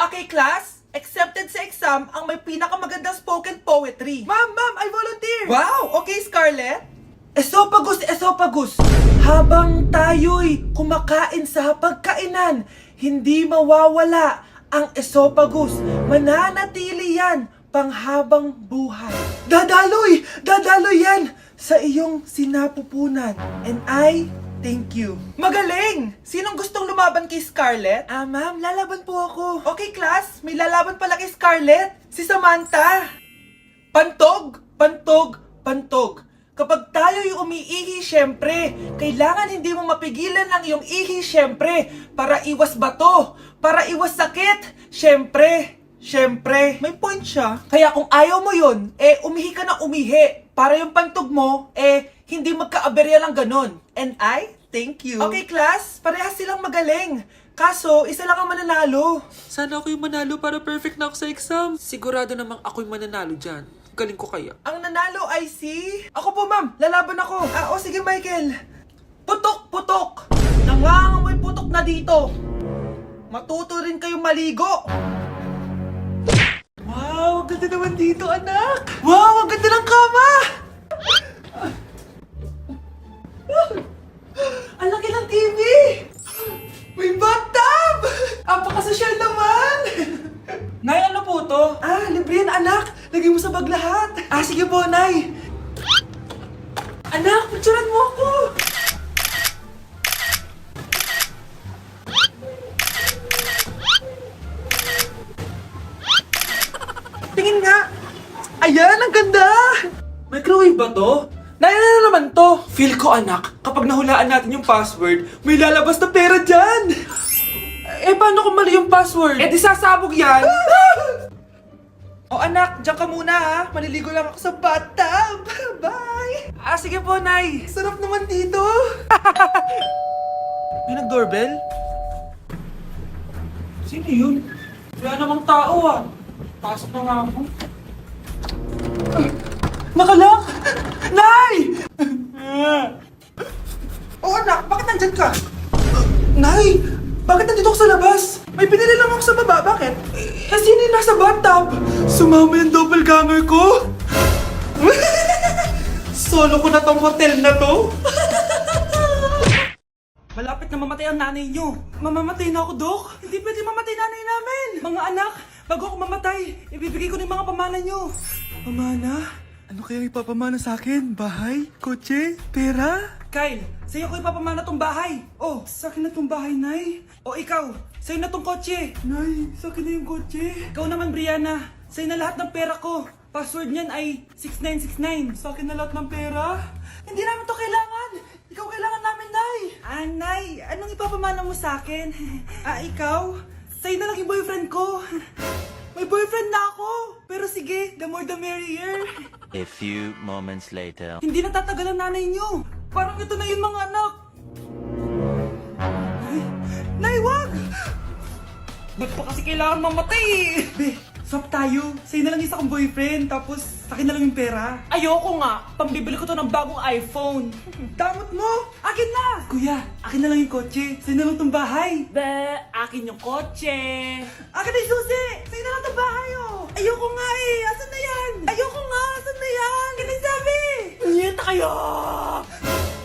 Okay, class? Accepted sa exam ang may pinakamagandang spoken poetry. Ma'am, I volunteer! Wow! Okay, Scarlett? Esophagus! Habang tayo'y kumakain sa pagkainan, hindi mawawala ang esophagus. Mananatili yan panghabang buhay. Dadaloy yan sa iyong sinapupunan. And I thank you. Magaling! Sinong gustong lumaban kay Scarlett? Ma'am, lalaban po ako. Okay, class. May lalaban pala kay Scarlett. Si Samantha. Pantog. Kapag tayo'y umiihi, syempre, kailangan hindi mo mapigilan ang iyong ihi, syempre, para iwas bato, para iwas sakit, syempre. May point siya. Kaya kung ayaw mo yun, umihi ka na umihi. Para yung pantog mo, hindi magka-aberya lang ganun. And I thank you. Okay, class, parehas silang magaling. Kaso, isa lang ang mananalo. Sana ako yung manalo para perfect na ako sa exam. Sigurado namang ako yung mananalo dyan. Galing ko kaya. Ang nanalo ay si... Ako po, ma'am. Lalaban ako. Sige, Michael. Putok. Nangangamoy putok na dito. Matuto rin kayong maligo. Wow, ang ganda naman dito, anak. Wow, ang ganda ng kama. Ang laki ng TV. May bathtub. Apakasosyal naman. Nay, ano po to? Libre yan, anak. Lagay mo sa bag lahat. Sige po, Nay. Anak, picturean mo ako. Tingin nga. Ayan, ang ganda. Microwave ba to? Nay, ano naman to? Feel ko, anak, kapag nahulaan natin yung password, may lalabas na pera dyan. Paano kung mali yung password? Di sasabog yan. Anak, dyan ka muna ha. Maliligo lang ako sa bathtub. Bye. Sige po, Nay. Sarap naman dito. May nag-doorbell? Sino yun? Wala namang tao Pasok na nga ako. Nakalak! Nay! Anak, bakit nandyan ka? Nay! Bakit nandito ako sa labas? May pinili lang ako sa baba, bakit? Sino yung nasa bathtub? Sumama yung doppelganger ko? Solo ko na tong hotel na to? Malapit na mamatay ang nanay nyo. Mamamatay na ako, Dok. Hindi pwede mamatay nanay namin. Mga anak, bago ako mamatay, ibibigay ko na yung mga pamana nyo. Pamana? Ano kaya ipapamana sa akin? Bahay? Kotse? Pera? Kyle, sa'yo ko ipapamana tong bahay. Sa akin na tong bahay, Nay. Ikaw, sa'yo na tong kotse. Nay, sa akin na yung kotse. Ikaw naman, Brianna, sa'yo na lahat ng pera ko. Password niyan ay 6969. Sa akin na lahat ng pera? Hindi namin to kailangan. Ikaw kailangan namin, Nay. Nay, anong ipapamana mo sa akin? Ikaw? Sa'yo na lang yung boyfriend ko. May boyfriend na ako. Pero sige, the more the merrier. A few moments later. Hindi natatagal ang nanay niyo. Parang ito na yun, mga anak. Nay, wag! Ba't pa kasi kailangan mamatay Be, swap tayo. Sa'yo na lang isa kong boyfriend, tapos akin na lang yung pera. Ayoko nga. Pambibili ko to ng bagong iPhone. Damot mo! Akin na! Kuya, akin na lang yung kotse. Sa'yo na lang tong bahay. Akin yung kotse. Akin na yung susi! Sa'yo na lang tong bahay, Ayoko nga Asan na yan? Ayoko nga! Asan na yan? Ganun sabi! Niyeta kayo!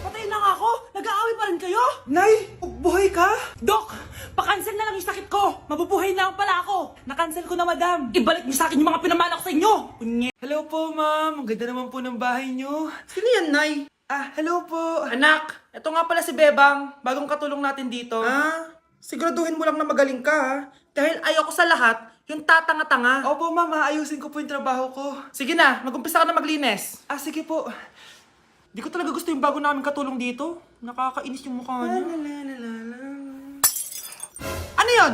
Patay na nga ako! Nag-aaway pa rin kayo? Nay! Buhay ka? Dok! Pakancel na lang yung sakit ko! Mabubuhay na pala ako! Nakancel ko na, madam! Ibalik niyo sa akin yung mga pinamana ko sa inyo! Hello po, ma'am! Ang ganda naman po ng bahay niyo. Sino yan, Nay? Hello po. Anak, ito nga pala si Bebang. Bagong katulong natin dito. Siguraduhin mo lang na magaling ka, Dahil ayoko sa lahat, yung tatanga-tanga. Opo, ma'am. Ayusin ko po yung trabaho ko. Sige na, mag-umpisa ka na maglinis. Sige po. Di ko talaga gusto yung bago namin katulong dito. Nakakainis yung mukha niya. Ano yun?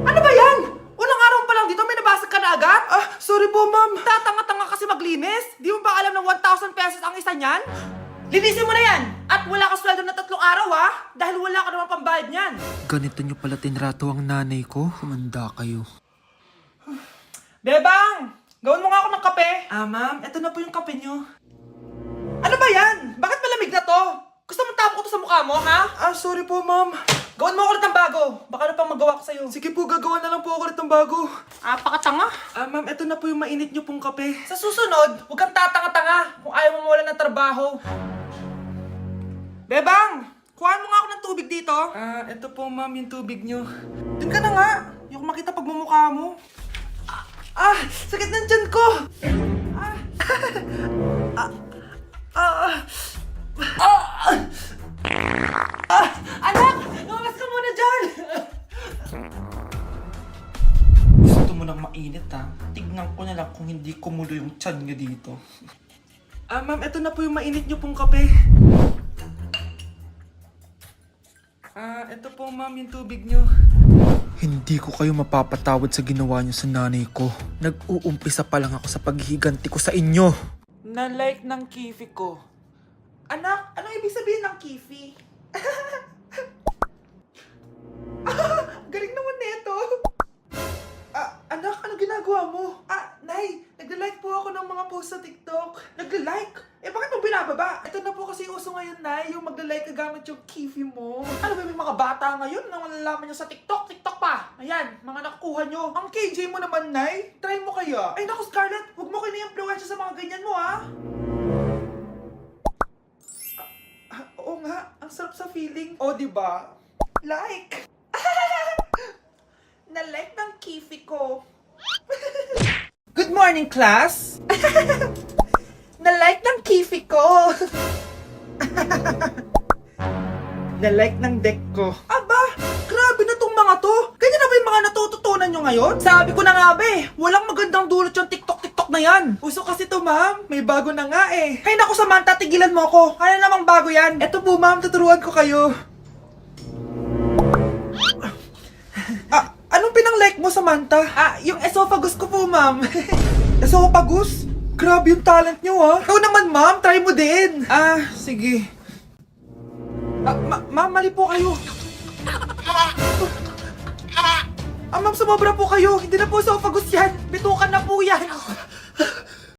Ano ba yan? Unang araw pa lang dito, may nabasag ka na agad? Sorry po, ma'am. Tatanga-tanga kasi maglinis? Di mo ba alam ng 1,000 pesos ang isa niyan? Linisin mo na yan! At wala ka sweldo na 3 araw, Dahil wala ka naman pambayad niyan. Ganito nyo pala tinrato ang nanay ko. Humanda kayo. Bebang! Gawin mo nga ako ng kape. Ma'am, eto na po yung kape nyo. Ano ba yan? Bakit malamig na to? Gusto mo tapo ko to sa mukha mo, ha? Sorry po, ma'am. Gawan mo ako ulit ng bago. Baka na pang magawa ko sa'yo. Sige po, gagawa na lang po ako ulit ng bago. Pakatanga. Ma'am, ito na po yung mainit nyo pong kape. Sa susunod, huwag kang tatanga-tanga kung ayaw mo mawalan ng trabaho. Bebang! Kuhaan mo nga ako ng tubig dito. Ito po ma'am yung tubig nyo. Doon ka na nga. Yung makita pagmumukha mo. Sakit ng tiyan ko! Anak! Lumabas ka muna dyan! Gusto mo nang mainit ha? Tignan ko na lang kung hindi kumulo yung tiyan nyo dito. Ma'am, ito na po yung mainit nyo pong kape. Ito po ma'am yung tubig nyo. Hindi ko kayo mapapatawad sa ginawa niyo sa nanay ko. Nag-uumpisa pa lang ako sa paghihiganti ko sa inyo. Na-like ng kifi ko. Anak, anong ibig sabihin ng kifi? Galing naman nito. Anak, anong ginagawa mo? Nay, nagla-like po ako ng mga post sa TikTok. Nagla-like? Bakit mo binababa? Ito na po kasi uso ngayon, Nay, yung magla-like ka gamit yung kifi mo. Ano ba yung mga bata ngayon na malalaman nyo sa TikTok? TikTok pa! Ayan, mga nakukuha nyo. Ang KJ mo naman, Nay. Try mo kaya? Ay naku, Scarlett, huwag mo kayo na-influensya sa mga ganyan mo, ha? Oo nga, ang sarap sa feeling. O, diba? Like! Na-like ng kifi ko. Good morning, class! Na-like ng kifi ko. Na-like ng deck ko. Aba, grabe na tong mga to. Ganyan na ba yung mga natututunan nyo ngayon? Sabi ko na nga ba walang magandang dulot yung TikTok na yan. Uso kasi to, ma'am. May bago na nga eh. Hay naku, Samantha, tigilan mo ako. Ano namang bago yan? Eto po, ma'am, tuturuan ko kayo. Anong pinang-like mo, Samantha? Yung esophagus ko po, ma'am. Esophagus? Grabe yung talent nyo, ha? Ikaw naman, ma'am. Try mo din. Sige. Ma'am, mali po kayo. Ma'am, sumobra po kayo. Hindi na po esophagus yan. Bitukan na po yan.